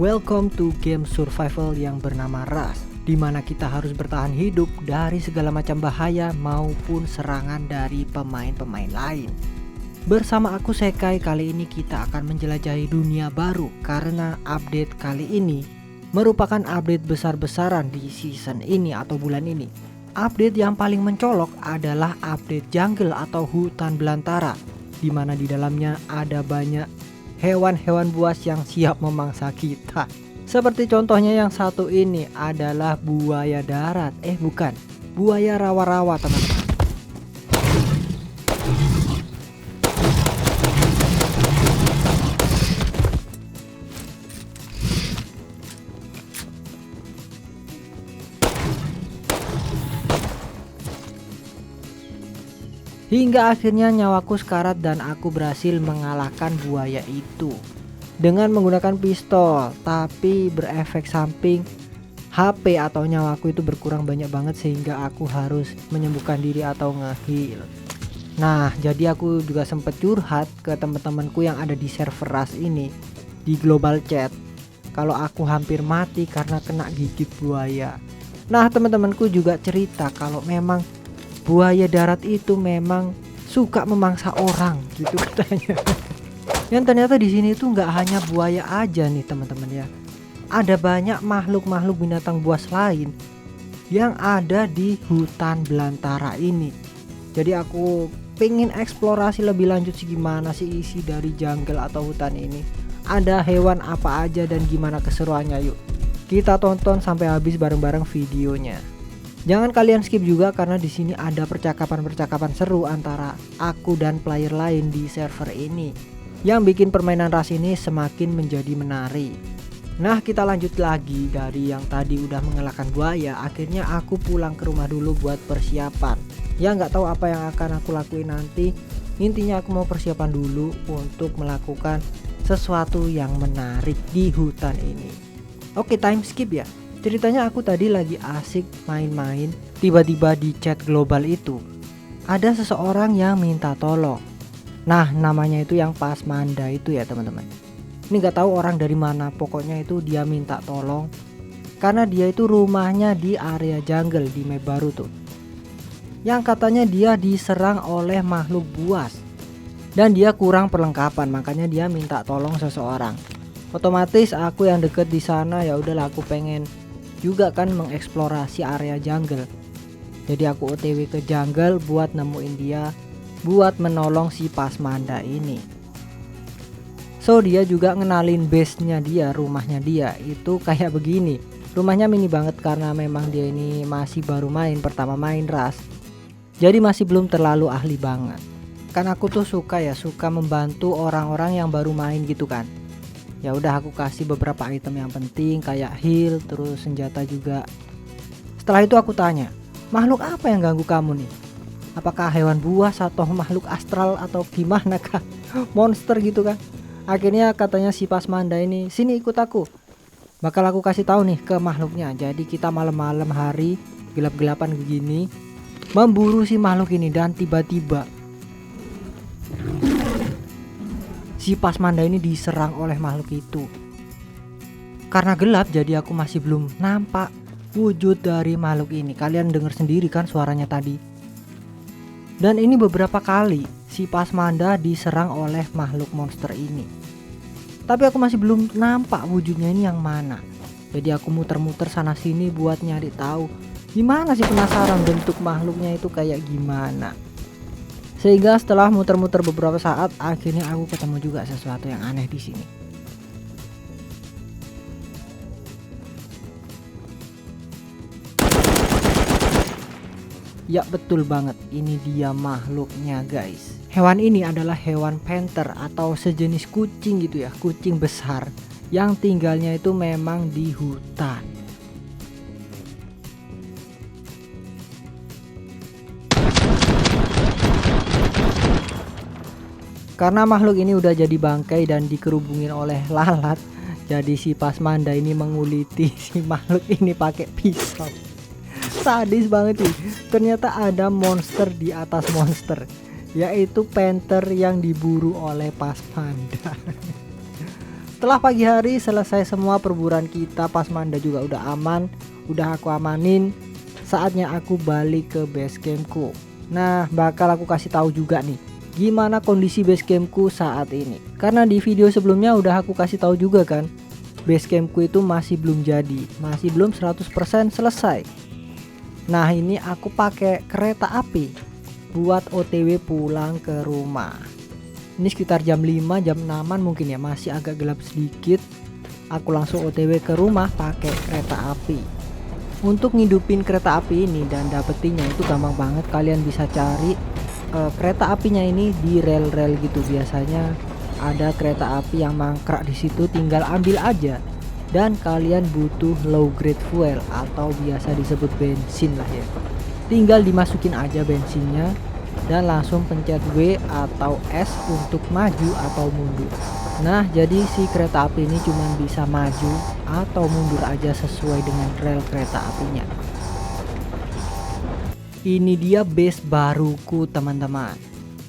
Welcome to game survival yang bernama Rust, di mana kita harus bertahan hidup dari segala macam bahaya maupun serangan dari pemain-pemain lain. Bersama aku Sekai, kali ini kita akan menjelajahi dunia baru karena update kali ini merupakan update besar-besaran di season ini atau bulan ini. Update yang paling mencolok adalah update jungle atau hutan belantara, di mana di dalamnya ada banyak hewan-hewan buas yang siap memangsa kita. Seperti contohnya yang satu ini adalah buaya darat. Bukan, buaya rawa-rawa teman-teman. Hingga akhirnya nyawaku sekarat dan aku berhasil mengalahkan buaya itu dengan menggunakan pistol, tapi berefek samping HP atau nyawaku itu berkurang banyak banget sehingga aku harus menyembuhkan diri atau nge-heal. Nah, jadi aku juga sempat curhat ke teman-temanku yang ada di server Rust ini di global chat kalau aku hampir mati karena kena gigit buaya. Nah, teman-temanku juga cerita kalau memang buaya darat itu memang suka memangsa orang gitu katanya. Yang ternyata di sini tuh nggak hanya buaya aja nih teman-teman ya. Ada banyak makhluk-makhluk binatang buas lain yang ada di hutan belantara ini. Jadi aku pengen eksplorasi lebih lanjut sih gimana sih isi dari jungle atau hutan ini. Ada hewan apa aja dan gimana keseruannya, yuk kita tonton sampai habis bareng-bareng videonya. Jangan kalian skip juga karena di sini ada percakapan-percakapan seru antara aku dan player lain di server ini yang bikin permainan Rust ini semakin menjadi menarik. Nah, kita lanjut lagi dari yang tadi udah mengalahkan buaya. Akhirnya aku pulang ke rumah dulu buat persiapan. Ya nggak tahu apa yang akan aku lakuin nanti. Intinya aku mau persiapan dulu untuk melakukan sesuatu yang menarik di hutan ini. Oke, time skip ya. Ceritanya aku tadi lagi asik main-main, tiba-tiba di chat global itu ada seseorang yang minta tolong. Nah, namanya itu yang Pasmanda itu ya teman-teman. Ini nggak tahu orang dari mana, pokoknya itu dia minta tolong karena dia itu rumahnya di area jungle di map baru tuh, yang katanya dia diserang oleh makhluk buas dan dia kurang perlengkapan, makanya dia minta tolong seseorang. Otomatis aku yang deket di sana ya udahlah, aku pengen juga kan mengeksplorasi area jungle. Jadi aku OTW ke jungle buat nemuin dia, buat menolong si Pasmanda ini. So dia juga ngenalin base-nya dia, rumahnya dia itu kayak begini. Rumahnya mini banget karena memang dia ini masih baru main, pertama main Rust. Jadi masih belum terlalu ahli banget. Kan aku tuh suka membantu orang-orang yang baru main gitu kan. Ya udah aku kasih beberapa item yang penting kayak heal, terus senjata juga. Setelah itu aku tanya, makhluk apa yang ganggu kamu nih? Apakah hewan buas atau makhluk astral atau gimana kah? Monster gitu kan? Akhirnya katanya si Pasmanda ini, sini ikut aku. Bakal aku kasih tahu nih ke makhluknya. Jadi kita malam-malam hari gelap-gelapan begini memburu si makhluk ini dan tiba-tiba si Pasmanda ini diserang oleh makhluk itu. Karena gelap jadi aku masih belum nampak wujud dari makhluk ini. Kalian dengar sendiri kan suaranya tadi. Dan ini beberapa kali si Pasmanda diserang oleh makhluk monster ini. Tapi aku masih belum nampak wujudnya ini yang mana. Jadi aku muter-muter sana sini buat nyari tahu gimana sih, penasaran bentuk makhluknya itu kayak gimana. Sehingga setelah muter-muter beberapa saat, akhirnya aku ketemu juga sesuatu yang aneh di sini. Ya betul banget, ini dia makhluknya guys. Hewan ini adalah hewan panther atau sejenis kucing gitu ya, kucing besar yang tinggalnya itu memang di hutan. Karena makhluk ini udah jadi bangkai dan dikerubungin oleh lalat, jadi si Pasmanda ini menguliti si makhluk ini pakai pisau. Sadis banget sih. Ternyata ada monster di atas monster, yaitu panther yang diburu oleh Pasmanda. Setelah pagi hari selesai semua perburuan kita, Pasmanda juga udah aman, udah aku amanin. Saatnya aku balik ke base campku. Nah, bakal aku kasih tahu juga nih gimana kondisi base campku saat ini. Karena di video sebelumnya udah aku kasih tahu juga kan, base campku itu masih belum jadi, masih belum 100% selesai. Nah, ini aku pakai kereta api buat OTW pulang ke rumah. Ini sekitar jam 5, jam 6-an mungkin ya, masih agak gelap sedikit. Aku langsung OTW ke rumah pakai kereta api. Untuk ngidupin kereta api ini dan dapetinnya itu gampang banget. Kalian bisa cari kereta apinya ini di rel-rel gitu. Biasanya ada kereta api yang mangkrak di situ, tinggal ambil aja. Dan kalian butuh low grade fuel atau biasa disebut bensin lah ya. Tinggal dimasukin aja bensinnya dan langsung pencet W atau S untuk maju atau mundur. Nah, jadi si kereta api ini cuma bisa maju atau mundur aja sesuai dengan rel kereta apinya. Ini dia base baruku teman-teman.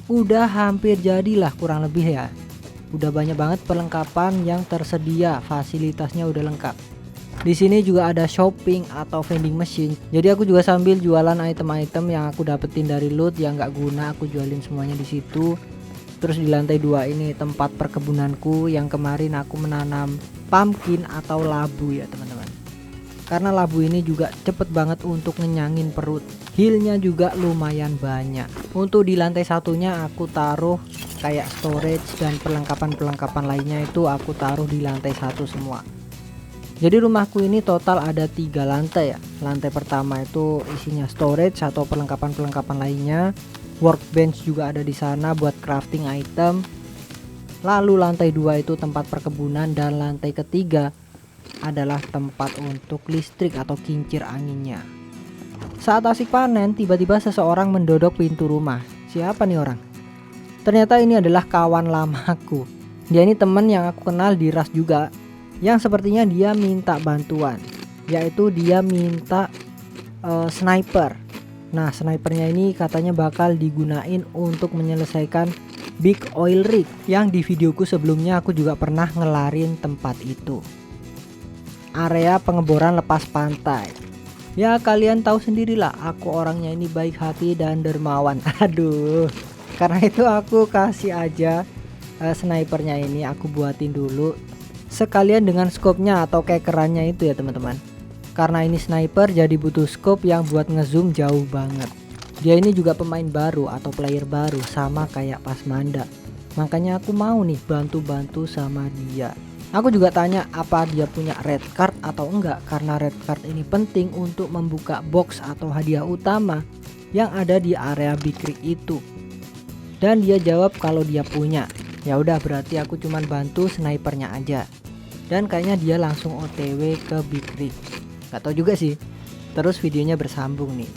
Udah hampir jadilah kurang lebih ya. Udah banyak banget perlengkapan yang tersedia, fasilitasnya udah lengkap. Di sini juga ada shopping atau vending machine. Jadi aku juga sambil jualan item-item yang aku dapetin dari loot yang gak guna, aku jualin semuanya di situ. Terus di lantai 2 ini tempat perkebunanku yang kemarin aku menanam pumpkin atau labu ya teman-teman. Karena labu ini juga cepet banget untuk ngenyangin perut. Healnya juga lumayan banyak. Untuk di lantai satunya aku taruh kayak storage dan perlengkapan-perlengkapan lainnya itu aku taruh di lantai 1 semua. Jadi rumahku ini total ada 3 lantai ya. Lantai pertama itu isinya storage atau perlengkapan-perlengkapan lainnya. Workbench juga ada di sana buat crafting item. Lalu lantai 2 itu tempat perkebunan dan lantai ketiga adalah tempat untuk listrik atau kincir anginnya. Saat asik panen, tiba-tiba seseorang mendodok pintu rumah. Siapa nih orang? Ternyata ini adalah kawan lamaku. Dia ini temen yang aku kenal di RAS juga, yang sepertinya dia minta bantuan, yaitu dia minta sniper. Nah, snipernya ini katanya bakal digunain untuk menyelesaikan big oil rig yang di videoku sebelumnya aku juga pernah ngelarin tempat itu. Area pengeboran lepas pantai. Ya kalian tahu sendirilah, aku orangnya ini baik hati dan dermawan. Aduh, karena itu aku kasih aja snipernya ini aku buatin dulu sekalian dengan scope-nya atau kekerannya itu ya teman-teman. Karena ini sniper jadi butuh scope yang buat ngezoom jauh banget. Dia ini juga pemain baru atau player baru sama kayak Pasmanda. Makanya aku mau nih bantu-bantu sama dia. Aku juga tanya apa dia punya red card atau enggak, karena red card ini penting untuk membuka box atau hadiah utama yang ada di area Big Rig itu. Dan dia jawab kalau dia punya. Ya udah, berarti aku cuman bantu snipernya aja. Dan kayaknya dia langsung OTW ke Big Rig. Gak tau juga sih. Terus videonya bersambung nih.